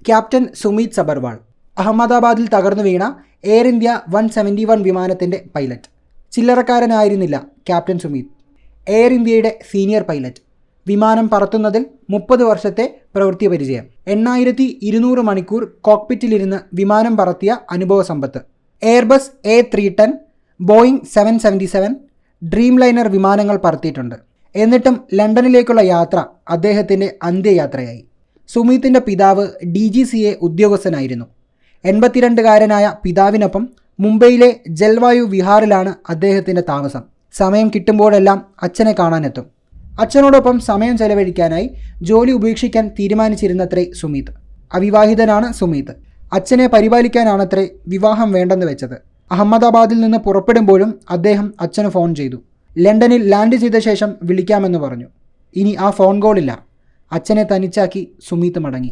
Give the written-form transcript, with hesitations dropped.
Captain Sumeet Sabharwal. അഹമ്മദാബാദിൽ തകർന്നു വീണ air India 171 വിമാനത്തിൻ്റെ പൈലറ്റ്. ചില്ലറക്കാരനായിരുന്നില്ല ക്യാപ്റ്റൻ സുമീത്. എയർ ഇന്ത്യയുടെ സീനിയർ പൈലറ്റ്. വിമാനം പറത്തുന്നതിൽ 30 വർഷത്തെ പ്രവൃത്തി പരിചയം. 8200 മണിക്കൂർ കോക്പിറ്റിലിരുന്ന് വിമാനം പറത്തിയ അനുഭവ സമ്പത്ത്. Airbus A310, Boeing 777, dreamliner വിമാനങ്ങൾ പറത്തിയിട്ടുണ്ട്. എന്നിട്ടും ലണ്ടനിലേക്കുള്ള യാത്ര അദ്ദേഹത്തിൻ്റെ അന്ത്യയാത്രയായി. സുമീത്തിൻ്റെ പിതാവ് DGCA ഉദ്യോഗസ്ഥനായിരുന്നു. 82-കാരനായ പിതാവിനൊപ്പം മുംബൈയിലെ ജൽവായു വിഹാറിലാണ് അദ്ദേഹത്തിൻ്റെ താമസം. സമയം കിട്ടുമ്പോഴെല്ലാം അച്ഛനെ കാണാനെത്തും. അച്ഛനോടൊപ്പം സമയം ചെലവഴിക്കാനായി ജോലി ഉപേക്ഷിക്കാൻ തീരുമാനിച്ചിരുന്നത്രേ സുമീത്. അവിവാഹിതനാണ് സുമീത്. അച്ഛനെ പരിപാലിക്കാനാണത്രേ വിവാഹം വേണ്ടെന്ന് വെച്ചത്. അഹമ്മദാബാദിൽ നിന്ന് പുറപ്പെടുമ്പോഴും അദ്ദേഹം അച്ഛന് ഫോൺ ചെയ്തു. ലണ്ടനിൽ ലാൻഡ് ചെയ്ത ശേഷം വിളിക്കാമെന്ന് പറഞ്ഞു. ഇനി ആ ഫോൺ കോളില്ല. അച്ഛനെ തനിച്ചാക്കി സുമീത് മടങ്ങി.